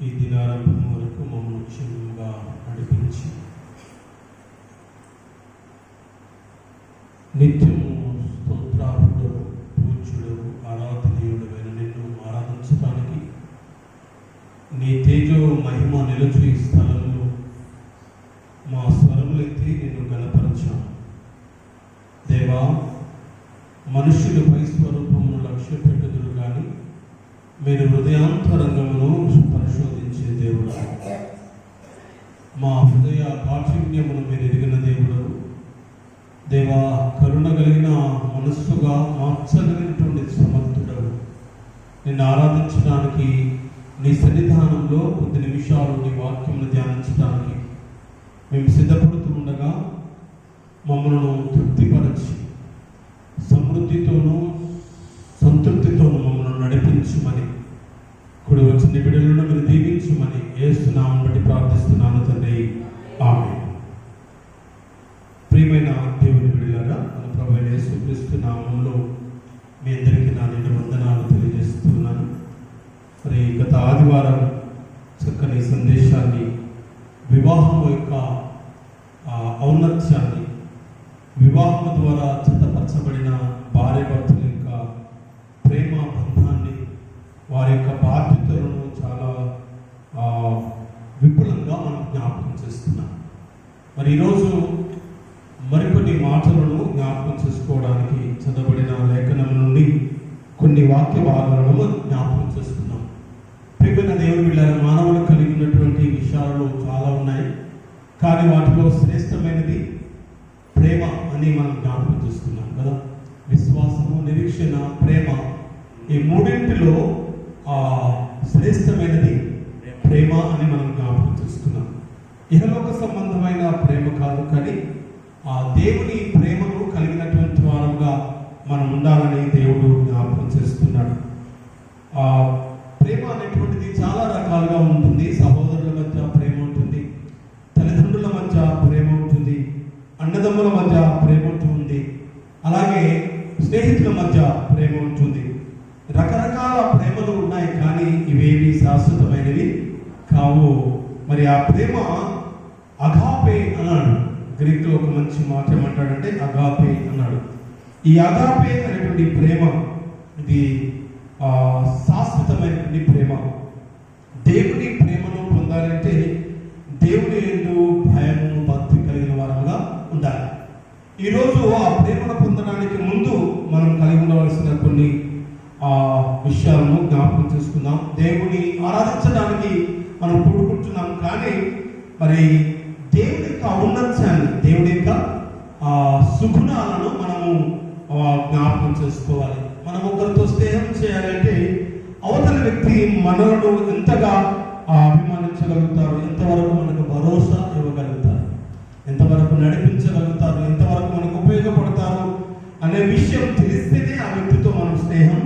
ఈ దినారంభం వరకు మమ్మల్ని క్షేమంగా నడిపించి నిత్యము స్తోత్రార్హుడు, పూజ్యుడు, ఆరాధనీయుడైన నిన్ను ఆరాధించడానికి నీ తేజో మహిమ నిలుచు ఈ స్థలంలో మా స్వరములెత్తి నిన్ను గణపరచాము. దేవా, మనుష్యులు పై స్వరూపమును లక్ష్య పెట్టుదురు కానీ మీరు హృదయాంతరంగమును పరిశోధించే దేవుడు. మా హృదయ కాఠిన్యమును మీరు ఎరిగిన దేవుడు. దేవా, కరుణ కలిగిన మనస్సుగా మార్చగలిగినటువంటి సమర్థుడవు. నిన్ను ఆరాధించడానికి నీ సన్నిధానంలో కొద్ది నిమిషాలు నీ వాక్యమును ధ్యానించడానికి మేము సిద్ధపడుతూ ఉండగా మమ్మల్ని తృప్తిపరచి సమృద్ధితోనూ సంతృప్తితోనూ మమ్మల్ని నడిపించుమని, కుడి వచ్చిన బిడ్డలను మీరు దీవించుమని యేసు నామమును బట్టి ప్రార్థిస్తున్నాను తండ్రి, ఆమేన్. ప్రియమైన దేవుని బిడ్డలారా, మన ప్రభువైన యేసుక్రీస్తు నామములో మీ అందరికీ నా నిండు వందనాలు తెలియజేస్తున్నాను. మరి గత ఆదివారం చక్కని సందేశాన్ని, వివాహం యొక్క ఔన్నత్యాన్ని, వివాహం ద్వారా జతపరచబడిన భార్య భర్తల యొక్క ప్రేమ బంధాన్ని, వారి యొక్క బాధ్యతలను చాలా విపులంగా మనం జ్ఞాపకం చేస్తున్నాం. మరి ఈరోజు మరికొన్ని మాటలను జ్ఞాపకం చేసుకోవడానికి చదవబడిన లేఖనం నుండి కొన్ని వాక్య భాగాలను జ్ఞాపకం చేస్తున్నాం. ప్రియమైన దేవుని బిడ్డలారా, మానవులు కలిగి ఉన్నటువంటి విషయాలు చాలా ఉన్నాయి, కానీ వాటిలో శ్రేష్టమైనది ప్రేమ అని మనం జ్ఞాపకం చేస్తున్నాం కదా. విశ్వాసము, నిరీక్షణ, ప్రేమ, ఈ మూడింటిలో శ్రేష్టమైనది ప్రేమ అని మనం జ్ఞాపకం చేస్తున్నాం. ఇహలోక సంబంధమైన ప్రేమ కాదు, కానీ ఆ దేవుని ప్రేమను కలిగినటువంటి వారుగా మనం ఉండాలని దేవుడు జ్ఞాపకం చేస్తున్నాడు. ఆ ప్రేమ అనేటువంటిది చాలా రకాలుగా ఉంటుంది. సహోదరుల మధ్య ప్రేమ ఉంటుంది, తల్లిదండ్రుల మధ్య ప్రేమ ఉంటుంది, అన్నదమ్ముల మధ్య ప్రేమ ఉంటుంది, అలాగే స్నేహితుల మధ్య ప్రేమ ఉంటుంది. రకరకాల ప్రేమలు ఉన్నాయి, కానీ ఇవేవి శాశ్వతమైనవి కావు. మరి ఆ ప్రేమ అగాపే అన్నాడు. గ్రీకులో ఒక మంచి మాట ఏమంటాడంటే అగాపే అన్నాడు. ఈ అగాపే అనేటువంటి ప్రేమ ఇది శాశ్వతమైనటువంటి ప్రేమ. దేవుని ప్రేమను పొందాలంటే దేవుని యందు భయము, భక్తి కలిగిన వారుగా ఉండాలి. ఈరోజు ఆ ప్రేమను పొందడానికి ముందు మనం కలిగి ఉండవలసిన కొన్ని విషయాలను జ్ఞాపకం చేసుకుందాం. దేవుని ఆరాధించడానికి మనం కూడుకుంటున్నాం, కానీ మరి దేవుని యొక్క ఔన్నత్యాన్ని, దేవుని యొక్క సుగుణాలను మనము జ్ఞాపకం చేసుకోవాలి. మనం ఒకరితో స్నేహం చేయాలంటే అవతల వ్యక్తి మనలను ఎంతగా అభిమానించగలుగుతారు, ఎంతవరకు మనకు భరోసా ఇవ్వగలుగుతారు, ఎంతవరకు నడిపించగలుగుతారు, ఎంతవరకు మనకు ఉపయోగపడతారు అనే విషయం తెలిస్తేనే ఆ వ్యక్తితో మనం స్నేహం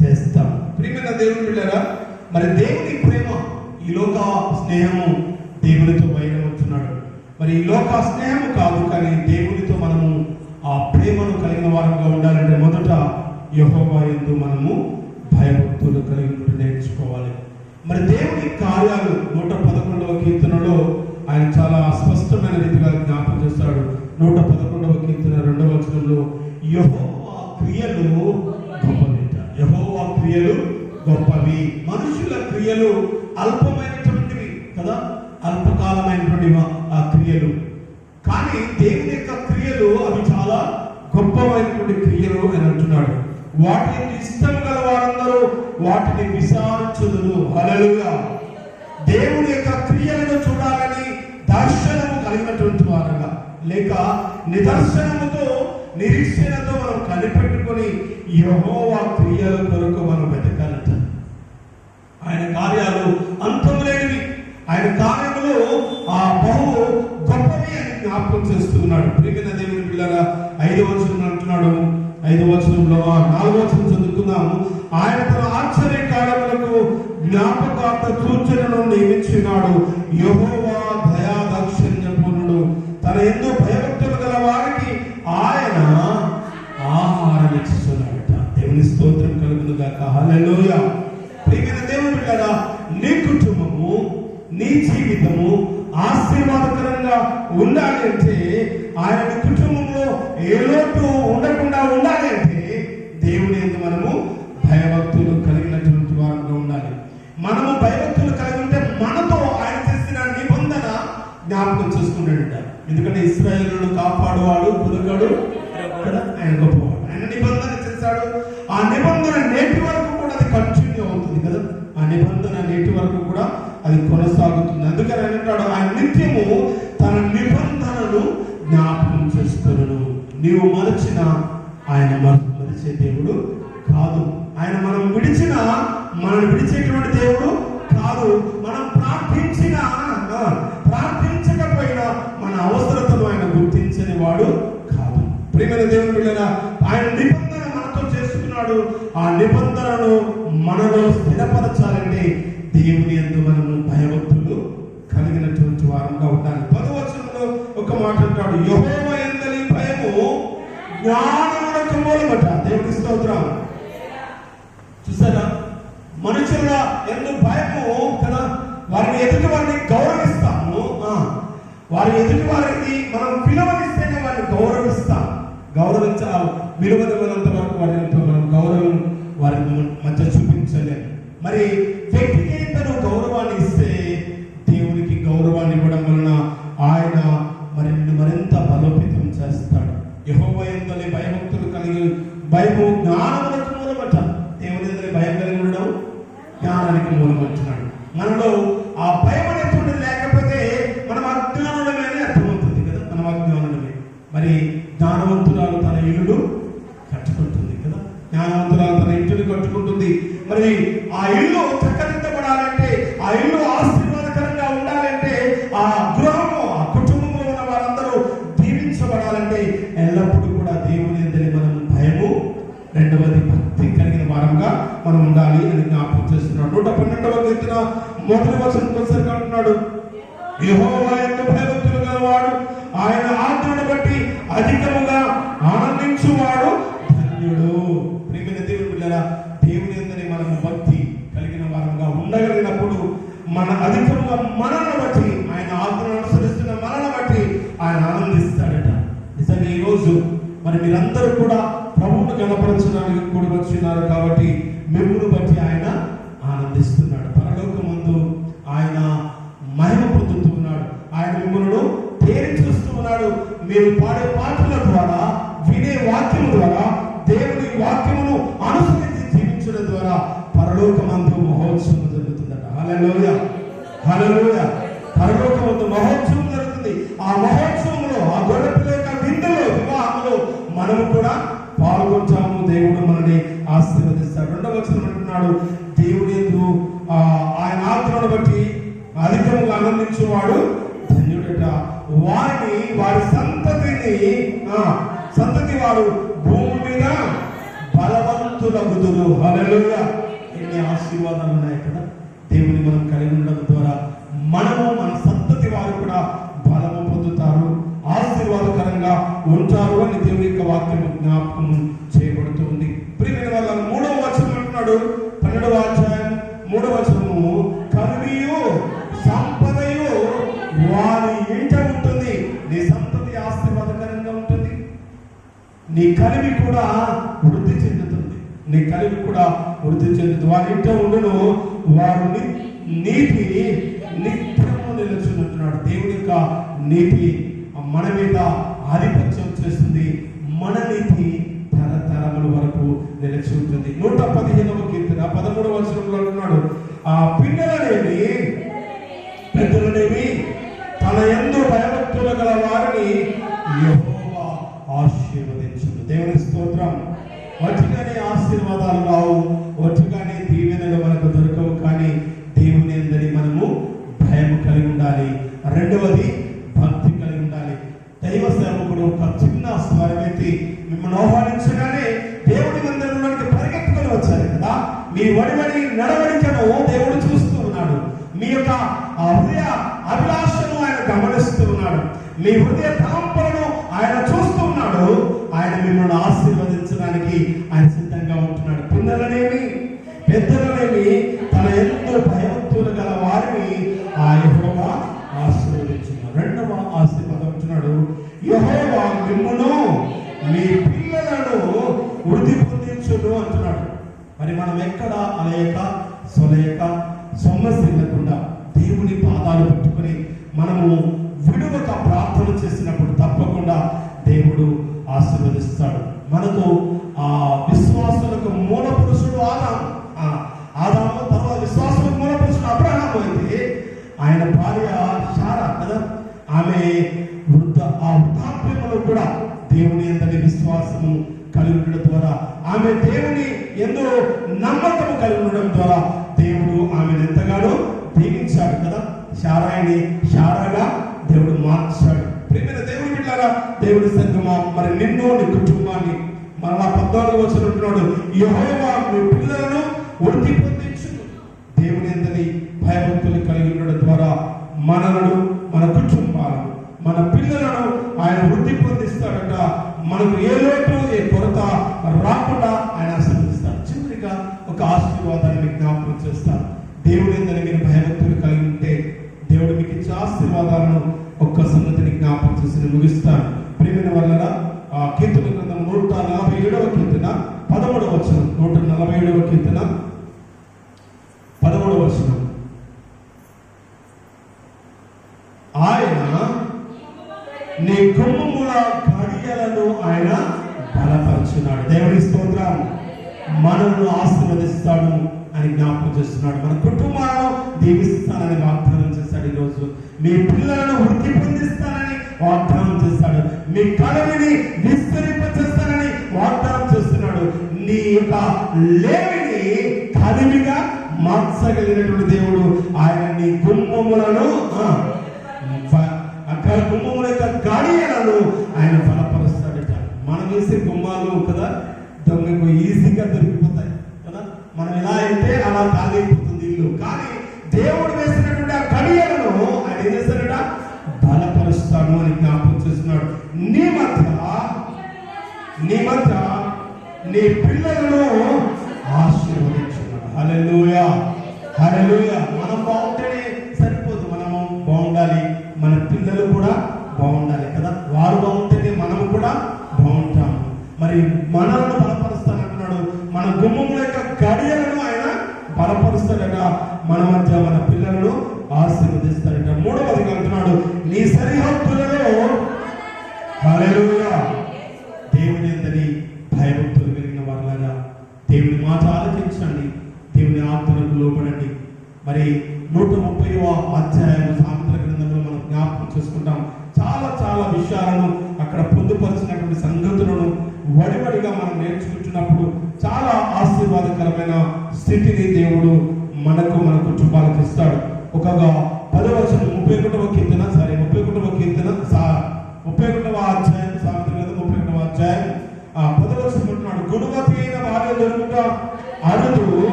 చేస్తాం. ప్రియమైన దేవుని బిడ్డలారా, మరి దేవుని ప్రేమ, ఈ లోక స్నేహము దేవునితో వైరం ఉంటున్నాడు. మరి ఈ లోక స్నేహము కాదు, కానీ దేవునితో మనము ఆ ప్రేమను కలిగిన వారంగా ఉండాలంటే మొదట యెహోవా యందు మనము భయభక్తులు కలిగి నేర్చుకోవాలి. మరి దేవుని కార్యాలు 111వ కీర్తనలో ఆయన చాలా స్పష్టమైన రీతిగా జ్ఞాపకం చేస్తాడు. 111వ కీర్తన 2వ వచనంలో యెహోవా క్రియలు గొప్పవి, యెహోవా క్రియలు గొప్పవి. మనుషుల క్రియలు అల్పమైనటువంటివి కదా, అల్పకాలమైనటువంటి ఆ క్రియలు, కానీ దేవుని యొక్క క్రియలు అవి చాలా గొప్పమైనటువంటి క్రియలు అని అంటున్నాడు. వాటిని ఇష్టం గల వారందరూ వాటిని విచారించుదురు. హల్లెలూయా. దేవుని యొక్క క్రియలను చూడాలని దర్శనము కలిగినటువంటి వారుగా, లేక నిదర్శనముతో, నిరీక్షణతో మనం కనిపెట్టుకొని యెహోవా క్రియల కొరకు మనం వెతకాలట. ఆయన కార్యాలు అంతము లేనివి, ఆయన కార్యములు బహు గొప్పవి అని జ్ఞాపకం చేస్తున్నాడు. ప్రియమైన దేవుని పిల్లగా 5వ వచనం అంటున్నాడు. 5వ వచనంలో 4వ వచనం చదువుకున్నాము. ఆయన తన ఆశ్చర్య కార్యములకు జ్ఞాపకార్థ సూచనను నియమించినాడు. యెహోవా దయా దాక్షిణ్యపూర్ణుడు, తన యందు భయభక్తులు గల వారికి ఆయన ఆహారం ఇస్తున్నాడట. దేవుని స్తోత్రం కలుగును గాక. హల్లెలూయా. ప్రియమైన దేవుని బిడ్డలారా, నీ కుటుంబము నీ జీవితము ఆశీర్వాదకరంగా ఉండాలి అంటే, ఆయన కుటుంబంలో ఏ లోటు ఉండకుండా ఉండాలి అంటే దేవుని యందు మనము భయభక్తులు కలిగినటువంటి వారంగా ఉండాలి. మనము భయభక్తులు కలిగి ఉంటే మనతో ఆయన చేసిన నిబంధన జ్ఞాపకం చేసుకుంటాడట. ఎందుకంటే ఇశ్రాయేలును కాపాడువాడు కురుగడు ఆయన గొప్పవాడు. ఆయన నిబంధన చేశాడు. ఆ నిబంధన నేటి వరకు కూడా అది కంటిన్యూ అవుతుంది కదా. ఆ నిబంధన నేటి వరకు కూడా అది కొనసాగుతుంది. అందుకని ఆయన అంటాడు, ఆయన నిత్యము తన నిబంధనను జ్ఞాపకం చేసుకొనును. నీవు మరచిన ఆయన మరిచే దేవుడు కాదు. ఆయన మనం విడిచిన మనల్ని విడిచేటువంటి దేవుడు కాదు. మనం ప్రార్థించకపోయినా మన అవసరతను ఆయన గుర్తించని వాడు కాదు. ప్రియమైన దేవుని బిడ్డలారా, ఆయన నిబంధన మనతో చేసుకున్నాడు. ఆ నిబంధనను మనలో స్థిరపరచాలంటే దేవుని యందు మనము భయభక్తులు కలిగినటువంటి వారంగా ఉండాలి. 10వ వచనంలో ఒక మాట అంటాడు, యెహోవా యందలి భయము జ్ఞానమునకు మూలమట. దేవుని స్తోత్రం. చూసారా, మనుషుల ఎందు భయము కదా, వారిని ఎదుటి వారిని గౌరవిస్తాము. వారి ఎదుటి వారికి మనం విలువనిస్తేనే వారిని గౌరవిస్తాం. గౌరవించాలి. విలువనివ్వనంత వరకు వారితో మనం గౌరవం వారి మధ్య చూపించలేము. మరి వ్యక్తికి తను గౌరవాన్ని ఇస్తే దేవునికి గౌరవాన్ని ఇవ్వడం వలన ఆయన మరి నిన్ను మరింత బలోపేతం చేస్తాడు. యెహోవా యందలి భయభక్తులు కలిగి భయము జ్ఞానమునకు మూలమట. దేవుని యందలి భయం కలిగి ఉండడం జ్ఞానానికి మూలమంటున్నాడు. మనలో ఆ భయం అనేటువంటి లేకపోతే మనం అజ్ఞానులమే అని అర్థమవుతుంది కదా. మనం అజ్ఞానులమే. మరి జ్ఞానవంతురాలు తన ఇల్లు కట్టుకుంటుంది కదా. జ్ఞానవంతురాలు తన ఇంటిని కట్టుకుంటుంది. మరి ఆ ఇల్లు చక్కదిద్దబడాలంటే, ఆ ఇల్లు ఆశీర్వాదకరంగా ఉండాలంటే, ఆ గృహము ఆ కుటుంబంలో ఉన్న వారందరూ దీవించబడాలంటే ఎల్లప్పుడూ కూడా దేవుని యందలి మనం భయము, రెండవది భక్తి కలిగిన వారంగా మనం ఉండాలి అని జ్ఞాపకం చేస్తున్నాడు. 112వ కీర్తన 1వ వచనం అంటున్నాడు, యెహోవా యందు భయభక్తులు గలవాడు ఆయన ఆజ్ఞను బట్టి అధికముగా ఆనందించువాడు ధన్యుడు. ప్రియమైన దేవుని బిడ్డలారా, దేవుని యందలి మనము భక్తి కలిగిన వారంగా ఉండగలిగినప్పుడు మన అధికంగా మనల్ని బట్టి, ఆయన ఆజ్ఞను అనుసరిస్తున్న మనల్ని బట్టి ఆయన ఆనందిస్తాడట. నిజంగా ఈ రోజు మరి మీరందరూ కూడా ప్రభువును గణపరచడానికి కూడి వచ్చినారు కాబట్టి మిమ్మును బట్టి ఆయన ఆనందిస్తున్నాడు. పరలోకమందు ఆయన మహిమ పొందుతూ ఉన్నాడు. ఆయన మిమ్మల్ని తేరి చూస్తూ ఉన్నాడు. మీరు పాడే పాటల ద్వారా, వినే వాక్యము ద్వారా, దేవుని వాక్యమును అనుసరించి జీవించడం ద్వారా పరలోకమందు మహోత్సవం జరుగుతుందట. హల్లెలూయా, హల్లెలూయా. పరలోకమందు మహోత్సవం జరుగుతుంది. ఆ మహోత్సవంలో, ఆ గొర్రెపిల్ల యొక్క విందులో, వివాహంలో మనము కూడా పాల్గొంటాము. దేవుడు మనల్ని ఆశీర్వదిస్తాడు. 2వ వచనం అంటున్నాడు, దేవుని యందు ఆయన ఆజ్ఞను బట్టి అధికంగా ఆనందించేవాడు ధన్యుడట. వారిని, వారి సంతతి వారు భూమి మీద బలవంతులగుదురు. హల్లెలూయా. ఎన్ని ఆశీర్వాదాలు ఉన్నాయి కదా. దేవుని మనం కలిగి ఉండడం ద్వారా మనము, మన సంతతి వారు కూడా బలము పొందుతారు, ఆశీర్వాదకరంగా ఉంటారు అని దేవుని యొక్క వాక్యం జ్ఞాపకం చేయబడుతుంది. ప్రియమైన వాళ్ళ 3వ వచనం అంటున్నాడు, 12వ అధ్యాయం 3వ వచనము, కలిమియు సంపదయు వారి ఇంట ఉంటుంది. నీ సంతతి ఆశీర్వాదకరంగా ఉంటుంది. నీ కలిమి కూడా వృద్ధి చెందుతుంది. నీ కలిమి కూడా వృద్ధి చెందుతుంది. వారి ఇంట ఉండును, వారు నీతి నిత్యము నిలుచుంటున్నాడు. దేవుని యొక్క నీతి మన మీద ఆధిపత్యం చేస్తుంది. మన నీతి తరతరముల వరకు నిలిచి ఉంటుంది. 115వ కీర్తన 13వ వచనంలో అంటున్నాడు, ఆ పిల్లలనేవి పెద్దలనేవి తన యందు భయభక్తులు గల వారిని యెహోవా ఆశీర్వదించును. దేవుని స్తోత్రం. వట్టిగానే ఆశీర్వాదాలు రావు, వట్టిగానే దీవెనలు మనకు దొరకవు. కానీ దేవుని యందలి మనము భయం కలిగి ఉండాలి. రెండవది భక్తి కలిగి ఉండాలి. దైవ సేవకుడు ఒక చిన్న స్వరమెత్తి మిమ్మల్ని ఆహ్వానించగానే దేవుడి మందిరంలోనికి పరిగెత్తుకొని వచ్చారు కదా. మీ వడివడి నడవడికను దేవుడు చూస్తూ ఉన్నాడు. మీ యొక్క హృదయ అభిలాషను ఆయన గమనిస్తూ ఉన్నాడు. మీ హృదయ తలంపులను ఆయన చూస్తూ ఉన్నాడు. ఆయన మిమ్మల్ని ఆశీర్వదించడానికి ఆయన సిద్ధంగా ఉంటున్నాడు. పిల్లలనేమి పెద్దలనేమి తన ఎంతో భయభక్తులు గల వారిని ఆ యెహోవా ఆశీర్వదించున్నాడు. రెండవ ఆశీర్వాదం అంటున్నాడు, యెహోవా మిమ్మును మీ పిల్లలను వృద్ధి పొందించును అంటున్నాడు. మరి మనం ఎక్కడ అలయక సొలయక సొమ్మసిల్లకుండా దేవుని పాదాలు పెట్టుకుని మనము విడువక ప్రార్థన చేసినప్పుడు తప్పకుండా దేవుడు ఆశీర్వదిస్తాడు. మనకు ఆ విశ్వాసులకు మూల పురుషుడు ఆదాము, తర్వాత విశ్వాసులకు మూల పురుషుడు అబ్రహాము అయితే ఆయన భార్య శారా కదా, ఆమె వృద్ధాప్యములో కూడా దేవుని యందు విశ్వాసము కలిగి ఉండడం ద్వారా, ఆమె దేవుని యందు నమ్మకము కలిగి ఉండడం ద్వారా దేవుడు ఆమెను ఎంతగానో దీవించాడు కదా. శారాయిని శారాగా దేవుడు మార్చాడు. ప్రియమైన దేవుని బిడ్డలారా, దేవుడి సంగమా, మరి నిన్ను నీ కుటుంబాన్ని మరలా 14వ వచనం ఉంటున్నాడు, యెహోవా మీ పిల్లలను వృద్ధి పొందించును. దేవుని యందు భయభక్తులు కలిగి ఉండడం ద్వారా మనలను, మన కుటుంబాలను, మన పిల్లలను ఆయన వృద్ధి పొందిస్తాడట. మనకు ఏ లోటు ఏ కొరత రాకుండా ఆయన ఆశీర్వదిస్తాడు. చివరిగా ఒక ఆశీర్వాదాన్ని జ్ఞాపకం చేస్తాను. దేవుని యందు మీరు భయభక్తులు కలిగి ఉంటే దేవుడు మీకు ఇచ్చే ఆశీర్వాదాలను ఒక్క సంగతిని జ్ఞాపకం చేసి ముగిస్తాను. ప్రియమైన వల్ల కీర్తన గ్రంథం 147వ కీర్తన 13వ వచనం, 147వ కీర్తన 13వ వచనం, ఆయన నీ గుమ్మముల గడియలను ఆయన బలపరుచున్నాడు. దేవుని స్తోత్రం. మనల్ని ఆశీర్వదిస్తాడు అని జ్ఞాపకం చేస్తున్నాడు. మన కుటుంబాలను దీవిస్తానని వాగ్దానం చేశాడు. ఈరోజు మీ పిల్లలను వృద్ధి పొందిస్తానని వాగ్దానం చేస్తాడు. మీ కళని విస్తరింపచేస్తానని వాగ్దానం చేస్తున్నాడు. నీ యొక్క లేమిని కలిమిగా మార్చగలిగినటువంటి దేవుడు ఆయన నీ గుమ్మములను గుమ్మముల యొక్క గడియలను ఆయన బలపరుస్తాడట. మనం వేసే గుమ్మాలు కదా దొంగకు ఈజీగా దొరికిపోతాయి కదా. మనం ఎలా అయితే అలా కాగైపోతుంది ఇల్లు. కానీ దేవుడు వేసినటువంటి ఆ గడియలను ఆయన ఏం చేస్తాడట, బలపరుస్తాడు అని జ్ఞాపకం చేస్తున్నాడు. నీ మధ్య నీ పిల్లలను ఆశీర్వదించున్నాడు. హల్లెలూయా, హల్లెలూయా. మనం బాగుంటేనే సరిపోదు, మనము బాగుండాలి, మన పిల్లలు కూడా బాగుండాలి కదా. వారు బాగుంటేనే మనము కూడా బాగుంటాము. మరి మనల్ని బలపరుస్తానంటున్నాడు. మన గుమ్మముల యొక్క గడియలను ఆయన బలపరుస్తాడట. మన మధ్య మన పిల్లలను ఆశీర్వదిస్తాడట. 3వదిగా అంటున్నాడు, నీ సరిహద్దులలో హల్లెలూయా దేవుని యందు భయభక్తులు కలిగిన వారులాగా దేవుని మాట ఆలకించండి, దేవుని ఆజ్ఞలకు లోబడండి. మరి 130వ అధ్యాయం సామెతల గ్రంథంలో మనం జ్ఞాపకం చేసుకుంటాం. చాలా చాలా విషయాలను అక్కడ పొందుపరిచినటువంటి సంగతులను వడివడిగా మనం నేర్చుకుంటున్నప్పుడు చాలా ఆశీర్వాదకరమైన స్థితిని దేవుడు మనకు, మన కుటుంబాలకు ఇస్తాడు. ఒక 10వ వచనం 31వ కీర్తన 31వ అధ్యాయం సామెతల గ్రంథం 31వ అధ్యాయం 10వ వచనం అంటున్నాడు, గుణవతి అయిన భార్య దొరుకుట అరుదు,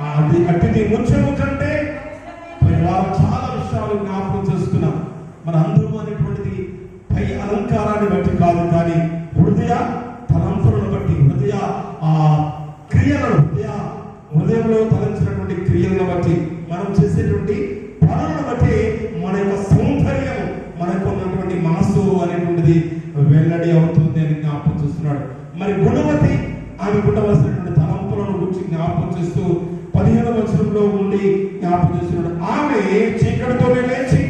అది అట్టి ముచ్చము కంటే చాలా విషయాలు జ్ఞాపకం చేసుకున్నాం. మన అందరూ అనేటువంటిది పై అలంకారాన్ని బట్టి కాదు, కానీ హృదయ తలంపులను బట్టి, హృదయ క్రియలను, హృదయంలో తలంచినటువంటి క్రియలను బట్టి, మనం చేసేటువంటి పనులను బట్టి మన యొక్క సౌందర్యం, మనకు ఉన్నటువంటి మనసు అనేటువంటిది వెల్లడి అవుతుంది అని జ్ఞాపకం చేస్తున్నాడు. మరి గుణవతి ఆమె ఉండవలసినటువంటి తలంపులను గురించి జ్ఞాపకం చేస్తూ 15వ వచనంలో ఉండి జ్ఞాపకం చేస్తున్నాడు. ఆమె చీకటితోనే లేచి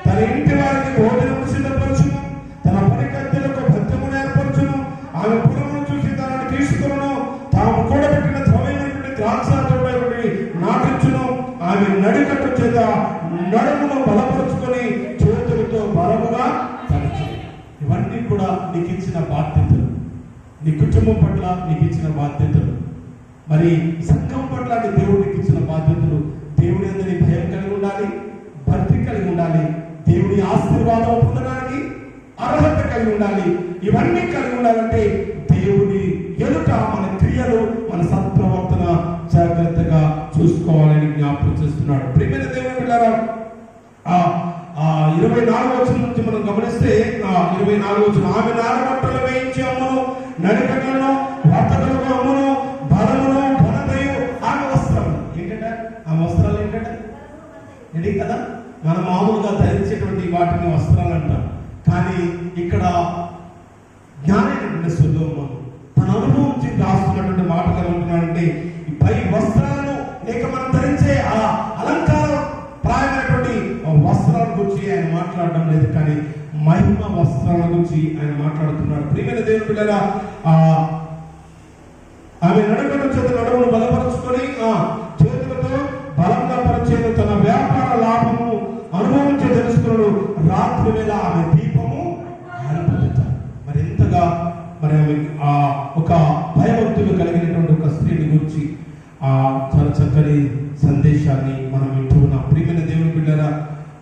తన ఇంటి వారికి భోజనం సిద్ధపరచును, తన పనికత్తెలకు భత్యమును ఏర్పరచును, ఆమె పొలమును చూసి దానిని తీసుకును, తాము కూడబెట్టిన ద్రవ్యమైనటువంటి ద్రాక్ష తోటపై నాటించును, ఆమె నడికట్టు చేత నడుమును బలపరుచుకొని చేతులతో బలముగా తలచును. ఇవన్నీ కూడా నీకు ఇచ్చిన బాధ్యతలు, నీ కుటుంబం పట్ల నీకు ఇచ్చిన బాధ్యతలు, మరి సంఘం పట్ల నీ దేవుడికి ఇచ్చిన బాధ్యతలు. దేవుని యందు భయం కలిగి ఉండాలి, భక్తి కలిగి ఉండాలి, దేవుని ఆశీర్వాదం పొందడానికి అర్హత కలిగి ఉండాలి. ఇవన్నీ కలిగి ఉండాలంటే దేవుని ఎదుట మన క్రియలు, మన సత్ప్రవర్తన జాగ్రత్తగా చూసుకోవాలని జ్ఞాపకం చేస్తున్నాడు. ప్రియమైన దేవుని బిడ్డలారా, 24వ వచనం నుంచి మనం గమనిస్తే 24వ వచనం, ఆమె నారబట్టలు వేయించి అమ్మును, నడికట్లను వర్తకులకు అమ్మును, బలమును ఘనతయు ఆమె వస్త్రం. ఏంటంటే ఆ వస్త్రాలు ఏంటంటే ఇది కదా మనం మామూలుగా ధరించేటువంటి వాటిని వస్త్రాలు అంటాం. కానీ ఇక్కడ జ్ఞానైనటువంటి సొలొమోను తన అనుభవం నుంచి రాస్తున్నటువంటి మాటలు ఏమంటున్నాడంటే, ఈ పై వస్త్రాలను లేక మనం ధరించే ఆ అలంకార ప్రాయమైనటువంటి వస్త్రాల గురించి ఆయన మాట్లాడడం లేదు, కానీ మహిమ వస్త్రాల గురించి ఆయన మాట్లాడుతున్నాడు. ప్రియమైన దేవుని పిల్లల, ఆమె నడుకను చేత నడుమును బలపరుచుకొని చేతులతో బలంగా పరిచేది తన వ్యాపార లాభము అనుభవించే తెలుసుకున్నాడు. రాత్రి వేళ ఆమె దీపము ఆరిపోతారు. మరి ఎంతగా మరి ఆమె ఒక భయభక్తులు కలిగినటువంటి ఒక స్త్రీని గురించి చాలా చక్కని సందేశాన్ని మనం వింటూ ఉన్నాం. ప్రియమైన దేవుని బిడ్డలారా,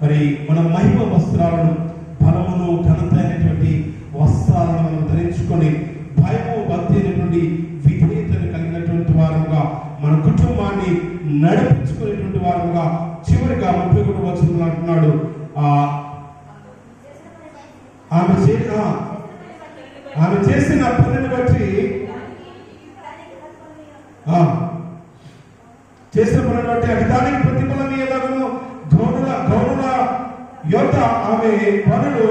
మరి మన మహిమ వస్త్రాలను, బలమును, ఘనత అయినటువంటి వస్త్రాలను మనం ధరించుకొని భయము, భక్తి అయినటువంటి విధేయతను కలిగినటువంటి వారుగా మన కుటుంబాన్ని నడిపించుకునేటువంటి వారుగా చివరిగా 31వ వచనంలో అంటున్నాడు, ఆమె చేసిన పనిని బట్టి అది దానికి ప్రతిఫలం ఇయ్యదగును. గౌనుల యొద్ద ఆమె పనులు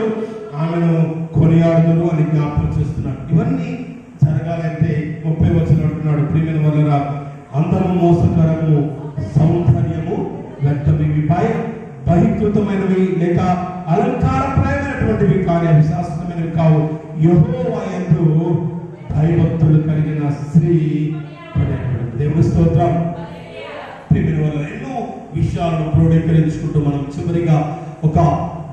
ఆమెను కొనియాడుదురు అని జ్ఞాపకం చేస్తున్నాడు. ఇవన్నీ జరగాలంటే 30వ వచనం అంటున్నాడు, ప్రియమైన వలన అందము మోసకరము, సౌందర్యము వ్యర్థం. ఇవి బహిర్కృతమైనవి లేక అలంకారప్రాయమైనటువంటివి కానీ అవి శాశ్వతమైనవి కావు. యెహోవా యందు భయభక్తులు కలిగిన స్త్రీ దేవుని స్తోత్రం. ప్రియమైన వలన ఎన్నో విషయాలను క్రోడీకరించుకుంటూ మనం చివరిగా ఒక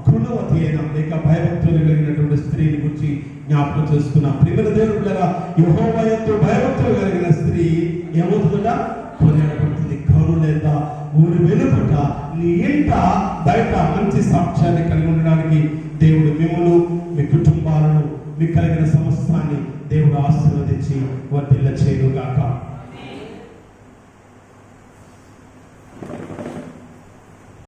గుణవతి అయిన లేక భయభక్తులు కలిగినటువంటి స్త్రీని గురించి జ్ఞాపకం చేసుకున్నాం. ప్రియమైన దేవుని పిల్లరా, యెహోవా యందు భయభక్తులు కలిగిన స్త్రీ ఏమవుతుందట? కొనియాడబడుతుంది. కరుణేత ఊరి వెలుపట నీ ఇంట బయట మంచి సాక్ష్యాన్ని కలిగి ఉండడానికి దేవుడు మిమ్మల్ని, మీ కుటుంబాలను, మీకు కలిగిన సమస్తాన్ని దేవుడు ఆశీర్వదించి